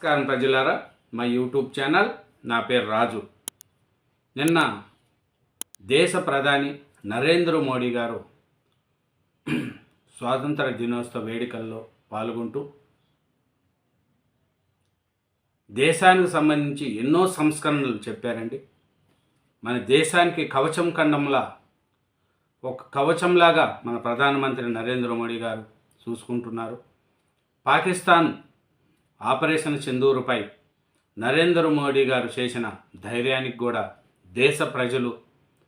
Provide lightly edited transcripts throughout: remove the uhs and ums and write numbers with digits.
నమస్కారం ప్రజలారా, మా యూట్యూబ్ ఛానల్. నా పేరు రాజు. నిన్న దేశ ప్రధాని నరేంద్ర మోడీ గారు స్వాతంత్ర దినోత్సవ వేడుకల్లో పాల్గొంటూ దేశానికి సంబంధించి ఎన్నో సంస్కరణలు చెప్పారండి. మన దేశానికి కవచం ఖండంలా ఒక కవచంలాగా మన ప్రధానమంత్రి నరేంద్ర మోడీ గారు చూసుకుంటున్నారు. పాకిస్తాన్ ఆపరేషన్ సింధూరుపై నరేంద్ర మోడీ గారు చేసిన ధైర్యానికి కూడా దేశ ప్రజలు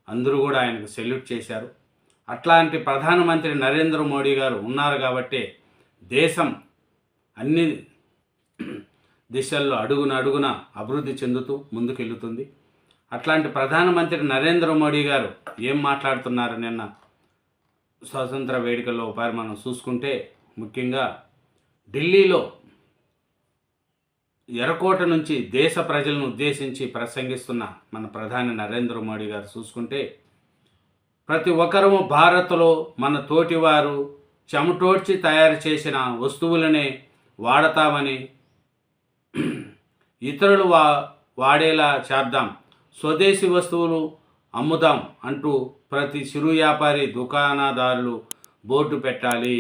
అందరూ కూడా ఆయనకు సెల్యూట్ చేశారు. అట్లాంటి ప్రధానమంత్రి నరేంద్ర మోడీ గారు ఉన్నారు కాబట్టే దేశం అన్ని దిశల్లో అడుగున అభివృద్ధి చెందుతూ ముందుకెళ్తుంది. అట్లాంటి ప్రధానమంత్రి నరేంద్ర మోడీ గారు ఏం మాట్లాడుతున్నారు నిన్న స్వాతంత్ర వేడుకల్లో ఒకసారి మనం చూసుకుంటే, ముఖ్యంగా ఢిల్లీలో ఎర్రకోట నుంచి దేశ ప్రజలను ఉద్దేశించి ప్రసంగిస్తున్న మన ప్రధాని నరేంద్ర మోడీ గారు చూసుకుంటే, ప్రతి ఒక్కరూ భారత్లో మన తోటివారు చెమటోడ్చి తయారు చేసిన వస్తువులనే వాడతామని, ఇతరులు వాడేలా చేద్దాం, స్వదేశీ వస్తువులు అమ్ముదాం అంటూ ప్రతి చిరు వ్యాపారి దుకాణదారులు బోర్డు పెట్టాలి.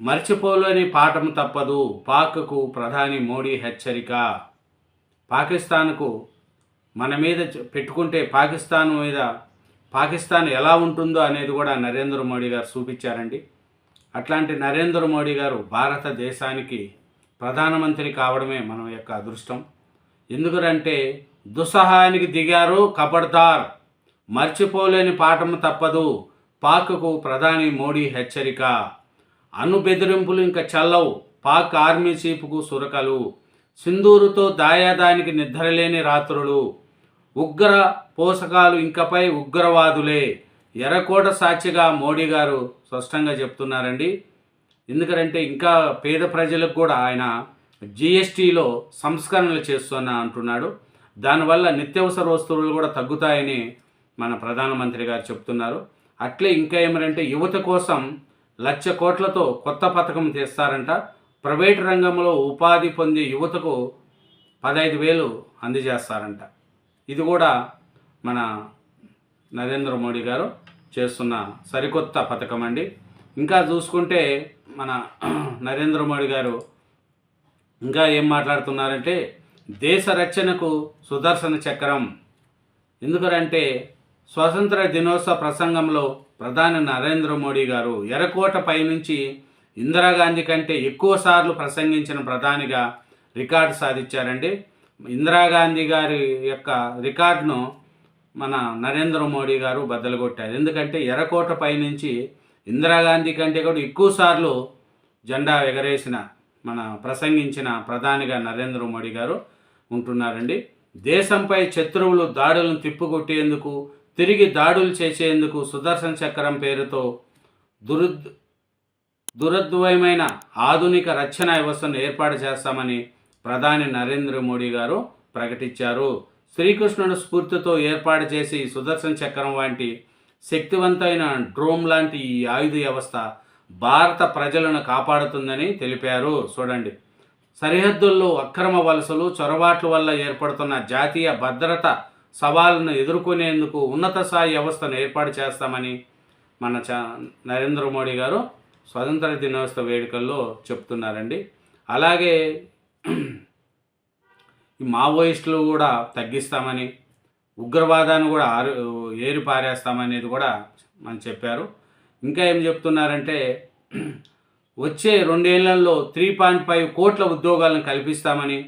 మర్చిపోలేని పాఠం తప్పదు, పాక్కు ప్రధాని మోడీ హెచ్చరిక. పాకిస్తాన్కు మన మీద పెట్టుకుంటే పాకిస్తాన్ ఎలా ఉంటుందో అనేది కూడా నరేంద్ర మోడీ గారు చూపించారండి. అట్లాంటి నరేంద్ర మోడీ గారు భారతదేశానికి ప్రధానమంత్రి కావడమే మన యొక్క అదృష్టం. ఎందుకంటే దుస్సహాయానికి దిగారు, ఖబర్దార్, మర్చిపోలేని పాఠం తప్పదు, పాక్కు ప్రధాని మోడీ హెచ్చరిక. అణు బెదిరింపులు ఇంకా చల్లవు, పాక్ ఆర్మీ చీఫ్కు సురకలు, సింధూరుతో దాయాదానికి నిద్రలేని రాత్రులు, ఉగ్ర పోషకాలు ఇంకపై ఉగ్రవాదులే. ఎర్రకోట సాక్షిగా మోడీ గారు స్పష్టంగా చెప్తున్నారండి. ఎందుకంటే ఇంకా పేద ప్రజలకు కూడా ఆయన జిఎస్టీలో సంస్కరణలు చేస్తున్నా అంటున్నాడు. దానివల్ల నిత్యావసర వస్తువులు కూడా తగ్గుతాయని మన ప్రధానమంత్రి గారు చెప్తున్నారు. అట్లే ఇంకా ఏమంటే యువత కోసం 1,00,000 కోట్లతో కొత్త పథకం తెస్తారంట. ప్రైవేటు రంగంలో ఉపాధి పొందే యువతకు 15,000 అందజేస్తారంట. ఇది కూడా మన నరేంద్ర మోడీ గారు చేస్తున్న సరికొత్త పథకం అండి. ఇంకా చూసుకుంటే మన నరేంద్ర మోడీ గారు ఇంకా ఏం మాట్లాడుతున్నారంటే, దేశ రక్షణకు సుదర్శన చక్రం. ఎందుకంటే స్వాతంత్ర దినోత్సవ ప్రసంగంలో ప్రధాని నరేంద్ర మోడీ గారు ఎర్రకోట పైనుంచి ఇందిరాగాంధీ కంటే ఎక్కువ సార్లు ప్రసంగించిన ప్రధానిగా రికార్డు సాధించారండి. ఇందిరాగాంధీ గారి యొక్క రికార్డును మన నరేంద్ర మోడీ గారు బద్దలుగొట్టారు. ఎందుకంటే ఎర్రకోట పైనుంచి ఇందిరాగాంధీ కంటే కూడా ఎక్కువ సార్లు జెండా ఎగరేసిన ప్రసంగించిన ప్రధానిగా నరేంద్ర మోడీ గారు ఉంటున్నారండి. దేశంపై శత్రువులు దాడులను తిప్పుకొట్టేందుకు, తిరిగి దాడులు చేసేందుకు సుదర్శన చక్రం పేరుతో దురద్వయమైన ఆధునిక రక్షణ వ్యవస్థను ఏర్పాటు చేస్తామని ప్రధాని నరేంద్ర మోడీ గారు ప్రకటించారు. శ్రీకృష్ణుడు స్ఫూర్తితో ఏర్పాటు చేసి సుదర్శన చక్రం వంటి శక్తివంతమైన డ్రోన్ లాంటి ఈ ఆయుధ వ్యవస్థ భారత ప్రజలను కాపాడుతుందని తెలిపారు. చూడండి, సరిహద్దుల్లో అక్రమ వలసలు, చొరబాట్ల వల్ల ఏర్పడుతున్న జాతీయ భద్రత సవాళ్ళను ఎదుర్కొనేందుకు ఉన్నత స్థాయి వ్యవస్థను ఏర్పాటు చేస్తామని మన నరేంద్ర మోడీ గారు స్వాతంత్ర దినోత్సవ వేడుకల్లో చెప్తున్నారండి. అలాగే ఈ మావోయిస్టులు కూడా తగ్గిస్తామని, ఉగ్రవాదాన్ని కూడా ఏరి పారేస్తామనేది కూడా మనం చెప్పారు. ఇంకా ఏం చెప్తున్నారంటే, వచ్చే 2 ఏళ్లలో 3.5 కోట్ల ఉద్యోగాలను కల్పిస్తామని,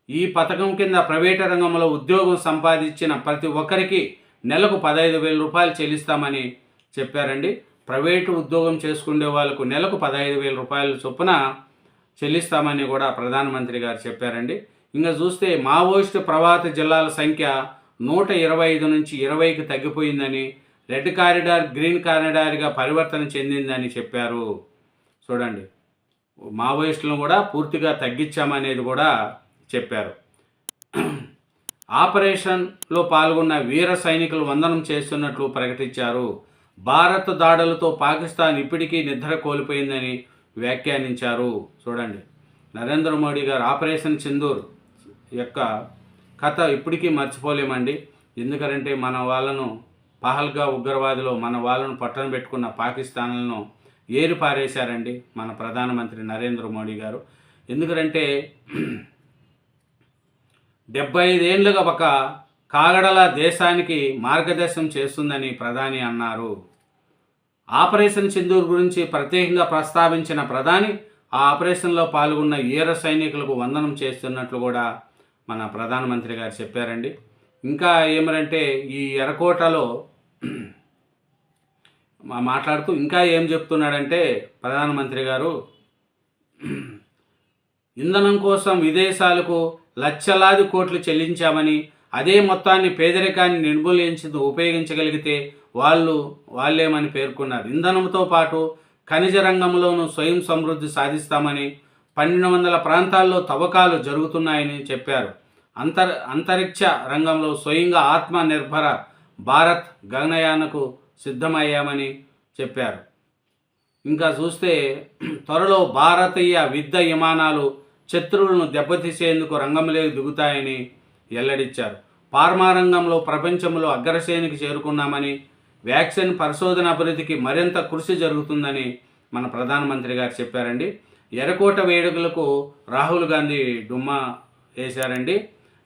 ఈ పథకం కింద ప్రైవేటు రంగంలో ఉద్యోగం సంపాదించిన ప్రతి ఒక్కరికి నెలకు 15,000 రూపాయలు చెల్లిస్తామని చెప్పారండి. ప్రైవేటు ఉద్యోగం చేసుకునే వాళ్ళకు నెలకు 15,000 రూపాయల చొప్పున చెల్లిస్తామని కూడా ప్రధానమంత్రి గారు చెప్పారండి. ఇంకా చూస్తే మావోయిస్టు ప్రభావిత జిల్లాల సంఖ్య 125 నుంచి 20కి తగ్గిపోయిందని, రెడ్ కారిడార్ గ్రీన్ కారిడార్గా పరివర్తన చెందిందని చెప్పారు. చూడండి, మావోయిస్టులను కూడా పూర్తిగా తగ్గించామనేది కూడా చెప్పారు. ఆపరేషన్లో పాల్గొన్న వీర సైనికులు వందనం చేస్తున్నట్లు ప్రకటించారు. భారత్ దాడులతో పాకిస్తాన్ ఇప్పటికీ నిద్ర కోల్పోయిందని వ్యాఖ్యానించారు. చూడండి, నరేంద్ర మోడీ గారు ఆపరేషన్ సింధూర్ యొక్క కథ ఇప్పటికీ మర్చిపోలేమండి. ఎందుకంటే మన వాళ్ళను పహల్గా ఉగ్రవాదులు మన వాళ్ళను పట్టణ పెట్టుకున్న పాకిస్తాన్లను ఏరి పారేశారండి మన ప్రధానమంత్రి నరేంద్ర మోడీ గారు. ఎందుకంటే 75 ఏళ్ళుగా ఒక కాగడల దేశానికి మార్గదర్శనం చేస్తుందని ప్రధాని అన్నారు. ఆపరేషన్ సింధూర్ గురించి ప్రత్యేకంగా ప్రస్తావించిన ప్రధాని ఆ ఆపరేషన్లో పాల్గొన్న వీర సైనికులకు వందనం చేస్తున్నట్లు కూడా మన ప్రధానమంత్రి గారు చెప్పారండి. ఇంకా ఏమరంటే ఈ ఎర్రకోటలో మాట్లాడుతూ ఇంకా ఏం చెప్తున్నాడంటే ప్రధానమంత్రి గారు, ఇంధనం కోసం విదేశాలకు లక్షలాది కోట్లు చెల్లించామని, అదే మొత్తాన్ని పేదరికాన్ని నిర్మూలించి ఉపయోగించగలిగితే వాళ్ళేమని పేర్కొన్నారు. ఇంధనంతో పాటు ఖనిజ రంగంలోనూ స్వయం సమృద్ధి సాధిస్తామని, 1200 ప్రాంతాల్లో తవ్వకాలు జరుగుతున్నాయని చెప్పారు. అంతరిక్ష రంగంలో స్వయంగా ఆత్మనిర్భర భారత్ గగనయానకు సిద్ధమయ్యామని చెప్పారు. ఇంకా చూస్తే త్వరలో భారతీయ యుద్ధ విమానాలు శత్రువులను దెబ్బతీసేందుకు రంగంలోకి దిగుతాయని వెల్లడించారు. ఫార్మా రంగంలో ప్రపంచంలో అగ్రశ్రేణికి చేరుకున్నామని, వ్యాక్సిన్ పరిశోధన అభివృద్ధికి మరింత కృషి జరుగుతుందని మన ప్రధానమంత్రి గారు చెప్పారండి. ఎర్రకోట వేడుకలకు రాహుల్ గాంధీ డుమ్మా వేశారండి.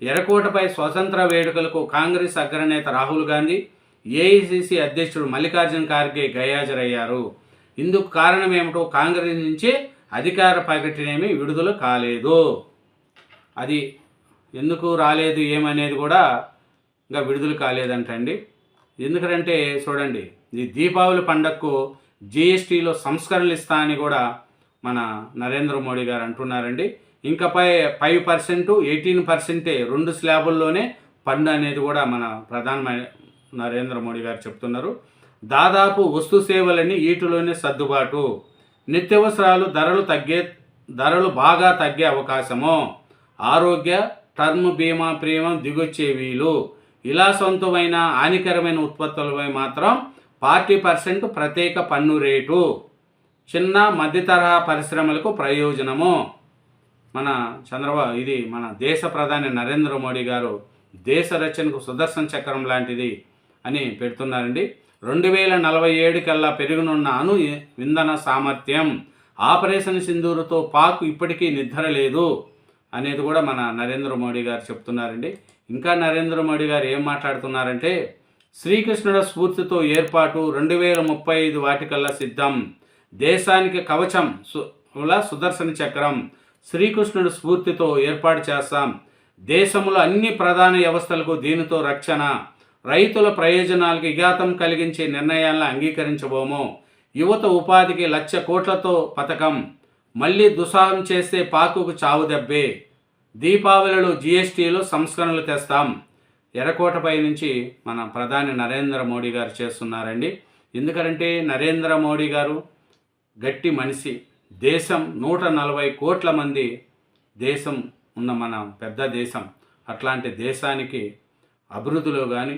ఎర్రకోటపై స్వతంత్ర వేడుకలకు కాంగ్రెస్ అగ్రనేత రాహుల్ గాంధీ, ఏఐసిసి అధ్యక్షుడు మల్లికార్జున ఖార్గే గైహాజరయ్యారు. ఇందుకు కారణం ఏమిటో కాంగ్రెస్ నుంచి అధికార ప్రకటనేమి విడుదల కాలేదు. అది ఎందుకు రాలేదు ఏమనేది కూడా ఇంకా విడుదల కాలేదంటండి. ఎందుకంటే చూడండి, ఈ దీపావళి పండగకు జిఎస్టీలో సంస్కరణలు ఇస్తా అని కూడా మన నరేంద్ర మోడీ గారు అంటున్నారండి. ఇంకా 5%, 18% 2 స్లాబుల్లోనే పన్ను అనేది కూడా మన నరేంద్ర మోడీ గారు చెప్తున్నారు. దాదాపు వస్తు సేవలని వీటిలోనే సర్దుబాటు, నిత్యావసరాలు ధరలు బాగా తగ్గే అవకాశము, ఆరోగ్య టర్మ్ బీమా ప్రీమియం దిగొచ్చే వీలు, విలాసవంతమైన హానికరమైన ఉత్పత్తులపై మాత్రం 40% ప్రత్యేక పన్ను రేటు, చిన్న మధ్యతరహా పరిశ్రమలకు ప్రయోజనము. ఇది మన దేశ ప్రధాని నరేంద్ర మోడీ గారు దేశ రచనకు సుదర్శన చక్రం లాంటిది అని పెడుతున్నారండి. 2047 కల్లా పెరుగునున్న అణు ఇంధన సామర్థ్యం, ఆపరేషన్ సింధూరుతో పాక్ ఇప్పటికీ నిద్ర లేదు అనేది కూడా మన నరేంద్ర మోడీ గారు చెప్తున్నారండి. ఇంకా నరేంద్ర మోడీ గారు ఏం మాట్లాడుతున్నారంటే, శ్రీకృష్ణుడ స్ఫూర్తితో ఏర్పాటు 2035 వాటికల్లా సిద్ధం, దేశానికి కవచం సుదర్శన చక్రం శ్రీకృష్ణుడు స్ఫూర్తితో ఏర్పాటు చేస్తాం, దేశంలో అన్ని ప్రధాన వ్యవస్థలకు దీనితో రక్షణ, రైతుల ప్రయోజనాలకు విఘాతం కలిగించే నిర్ణయాలను అంగీకరించబోము, యువత ఉపాధికి 1,00,000 కోట్లతో పథకం, మళ్ళీ దుస్సాహం చేస్తే పాకుకు చావు దెబ్బే, దీపావళిలో జిఎస్టీలో సంస్కరణలు తెస్తాం. ఎర్రకోటపై నుంచి మన ప్రధాని నరేంద్ర మోడీ గారు చేస్తున్నారండి. ఎందుకంటే నరేంద్ర మోడీ గారు గట్టి మనిషి. దేశం 140 కోట్ల మంది దేశం ఉన్న మన పెద్ద దేశం. అట్లాంటి దేశానికి అభివృద్ధిలో కానీ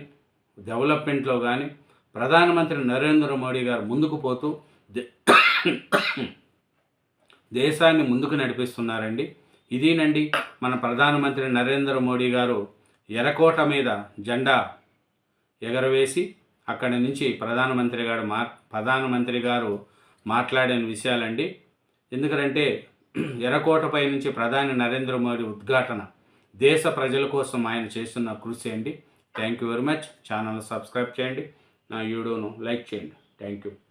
డెవలప్మెంట్లో కానీ ప్రధానమంత్రి నరేంద్ర మోడీ గారు ముందుకు పోతూ దేశాన్ని ముందుకు నడిపిస్తున్నారండి. ఇదేనండి మన ప్రధానమంత్రి నరేంద్ర మోడీ గారు ఎర్రకోట మీద జెండా ఎగరవేసి అక్కడి నుంచి ప్రధానమంత్రి గారు మాట్లాడిన విషయాలండి. ఎందుకంటే ఎర్రకోటపై నుంచి ప్రధాని నరేంద్ర మోడీ ఉద్ఘాటన దేశ ప్రజల కోసం ఆయన చేస్తున్న కృషి అండి. Thank you very much. Channel subscribe చేయండి, నా వీడియోను లైక్ చేయండి. Thank you.